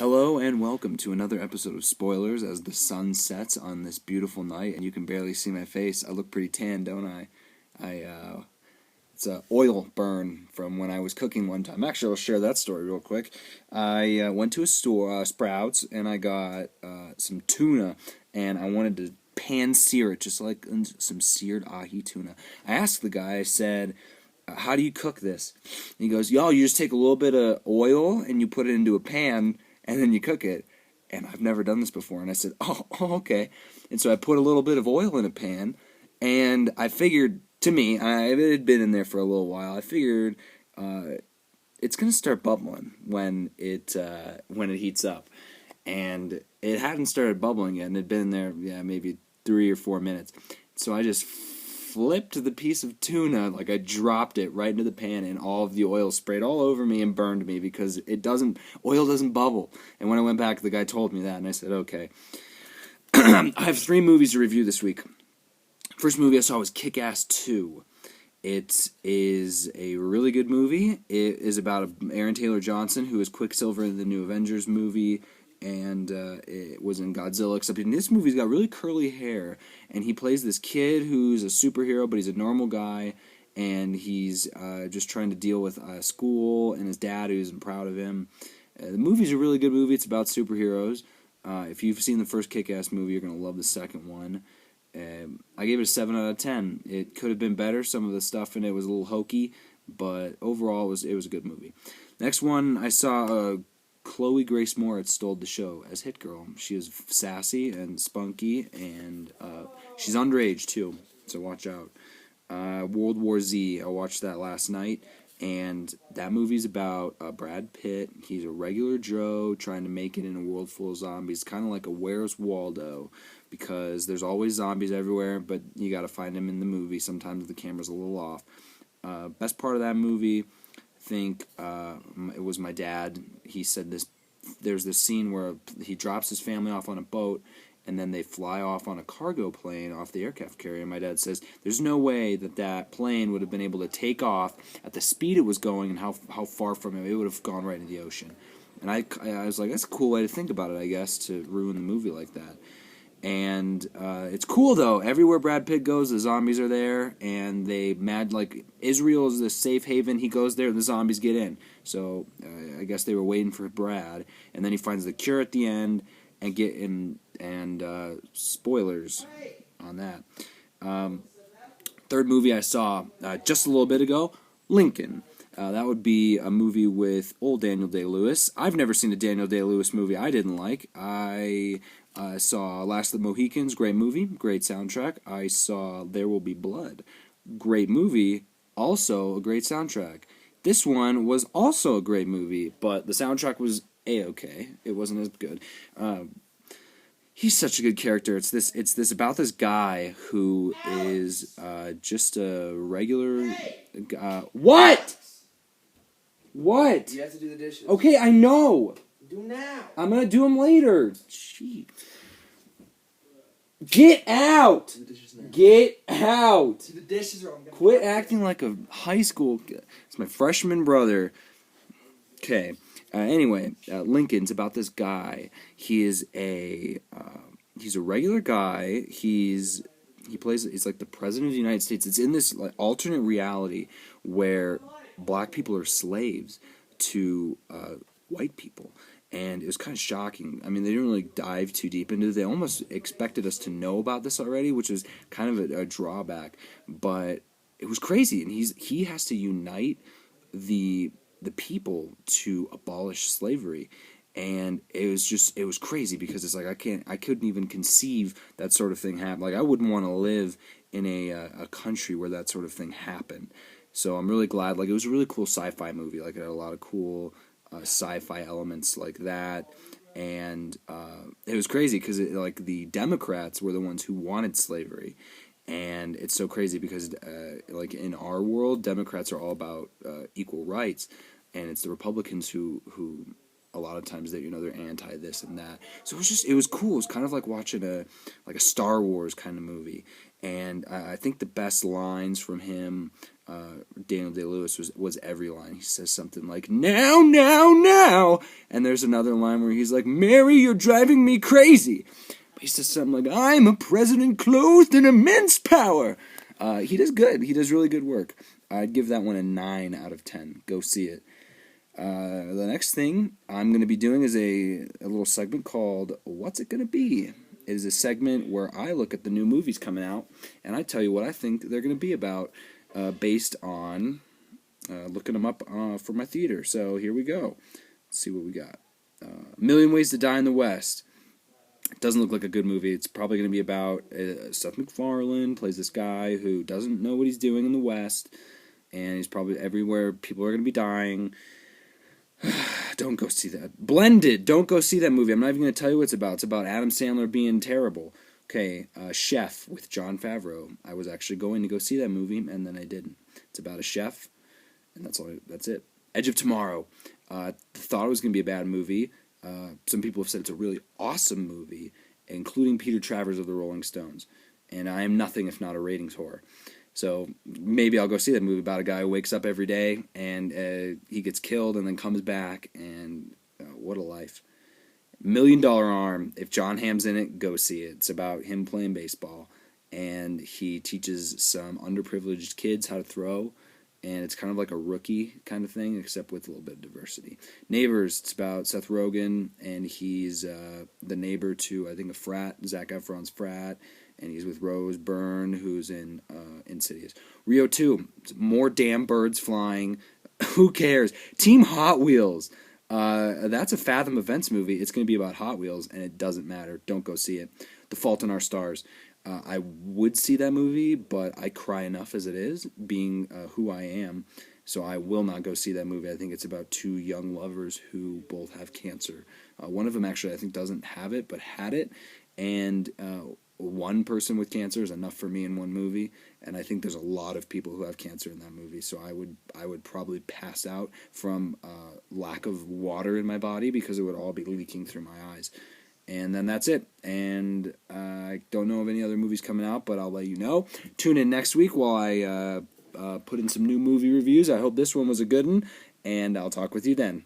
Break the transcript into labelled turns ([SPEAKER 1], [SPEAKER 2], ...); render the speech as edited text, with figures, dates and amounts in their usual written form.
[SPEAKER 1] Hello and welcome to another episode of Spoilers as the sun sets on this beautiful night and you can barely see my face. I look pretty tan, don't I? It's a oil burn from when I was cooking one time. Actually, I'll share that story real quick. I went to a store, Sprouts, and I got some tuna and I wanted to pan sear it, just like some seared ahi tuna. I asked the guy, I said, how do you cook this? And he goes, yo, you just take a little bit of oil and you put it into a pan and then you cook it. And I've never done this before. And I said, oh, okay. And so I put a little bit of oil in a pan, and I figured, to me, it had been in there for a little while, I figured it's going to start bubbling when it heats up. And it hadn't started bubbling yet, and it had been in there, maybe 3 or 4 minutes. So I just flipped the piece of tuna, like I dropped it right into the pan, and all of the oil sprayed all over me and burned me because oil doesn't bubble. And when I went back, the guy told me that, and I said, okay. I have 3 movies to review this week. First movie I saw was Kick-Ass 2. It is a really good movie. It is about Aaron Taylor Johnson, who is Quicksilver in the new Avengers movie, and it was in Godzilla, except in this movie he's got really curly hair, and he plays this kid who's a superhero, but he's a normal guy, and he's just trying to deal with school and his dad who isn't proud of him. The movie's a really good movie. It's about superheroes. If you've seen the first Kick-Ass movie, you're going to love the second one. I gave it a 7 out of 10. It could have been better. Some of the stuff in it was a little hokey, but overall it was a good movie. Next one, I saw Chloe Grace Moretz stole the show as Hit Girl. She is sassy and spunky, and she's underage too, so watch out. World War Z, I watched that last night, and that movie's about Brad Pitt. He's a regular Joe trying to make it in a world full of zombies, kind of like a Where's Waldo, because there's always zombies everywhere, but you got to find them in the movie. Sometimes the camera's a little off. Best part of that movie, I think it was my dad. He said there's this scene where he drops his family off on a boat, and then they fly off on a cargo plane off the aircraft carrier. And my dad says there's no way that plane would have been able to take off at the speed it was going and how far from it would have gone right into the ocean. And I was like, that's a cool way to think about it, I guess, to ruin the movie like that. And it's cool, though. Everywhere Brad Pitt goes, the zombies are there, and like, Israel is the safe haven. He goes there, and the zombies get in. So I guess they were waiting for Brad, and then he finds the cure at the end, and spoilers on that. Third movie I saw just a little bit ago, Lincoln. That would be a movie with old Daniel Day-Lewis. I've never seen a Daniel Day-Lewis movie I didn't like. I saw Last of the Mohicans, great movie, great soundtrack. I saw There Will Be Blood, great movie, also a great soundtrack. This one was also a great movie, but the soundtrack was A-okay. It wasn't as good. He's such a good character. It's this about this guy who is just a regular what? What?
[SPEAKER 2] You have to do the dishes.
[SPEAKER 1] Okay, I know.
[SPEAKER 2] Do now.
[SPEAKER 1] I'm gonna do them later. Gee. Get out!
[SPEAKER 2] Do the dishes now.
[SPEAKER 1] Get out!
[SPEAKER 2] Do the dishes or I'm gonna
[SPEAKER 1] Quit acting like a high school. It's my freshman brother. Okay. Anyway, Lincoln's about this guy. He's a regular guy. He plays. He's like the president of the United States. It's in this like alternate reality where black people are slaves to white people. And it was kind of shocking. I mean, they didn't really dive too deep into it. They almost expected us to know about this already, which was kind of a drawback. But it was crazy, and he has to unite the people to abolish slavery. And it was crazy because it's like I couldn't even conceive that sort of thing happen. Like I wouldn't want to live in a country where that sort of thing happened. So I'm really glad. Like it was a really cool sci-fi movie. Like it had a lot of cool sci-fi elements like that, and it was crazy because like the Democrats were the ones who wanted slavery, and it's so crazy because like in our world, Democrats are all about equal rights, and it's the Republicans who a lot of times that they're anti this and that. So it was cool. It was kind of like watching a Star Wars kind of movie. And I think the best lines from him, Daniel Day-Lewis, was every line. He says something like, "Now, now, now," and there's another line where he's like, "Mary, you're driving me crazy." But he says something like, "I'm a president clothed in immense power." He does good. He does really good work. I'd give that one a 9 out of 10. Go see it. The next thing I'm going to be doing is a little segment called What's It Gonna Be? It is a segment where I look at the new movies coming out, and I tell you what I think they're going to be about based on looking them up for my theater. So here we go. Let's see what we got. Million Ways to Die in the West. It doesn't look like a good movie. It's probably going to be about Seth MacFarlane plays this guy who doesn't know what he's doing in the West, and he's probably everywhere. People are going to be dying. Don't go see that. Blended. Don't go see that movie. I'm not even going to tell you what it's about. It's about Adam Sandler being terrible. Okay, Chef with Jon Favreau. I was actually going to go see that movie, and then I didn't. It's about a chef, and that's it. Edge of Tomorrow. Thought it was going to be a bad movie. Some people have said it's a really awesome movie, including Peter Travers of the Rolling Stones. And I am nothing if not a ratings whore. So maybe I'll go see that movie about a guy who wakes up every day and he gets killed and then comes back, and what a life. $1 Million Arm. If John Hamm's in it, go see it. It's about him playing baseball, and he teaches some underprivileged kids how to throw, and it's kind of like a Rookie kind of thing, except with a little bit of diversity. Neighbors. It's about Seth Rogen, and he's the neighbor to, I think, a frat, Zac Efron's frat, and he's with Rose Byrne, who's in Insidious. Rio 2, more damn birds flying. Who cares? Team Hot Wheels. That's a Fathom Events movie. It's going to be about Hot Wheels, and it doesn't matter. Don't go see it. The Fault in Our Stars. I would see that movie, but I cry enough as it is, being who I am. So I will not go see that movie. I think it's about two young lovers who both have cancer. One of them actually, I think, doesn't have it, but had it. And one person with cancer is enough for me in one movie, and I think there's a lot of people who have cancer in that movie, so I would probably pass out from lack of water in my body because it would all be leaking through my eyes. And then that's it. And I don't know of any other movies coming out, but I'll let you know. Tune in next week while I put in some new movie reviews. I hope this one was a good one, and I'll talk with you then.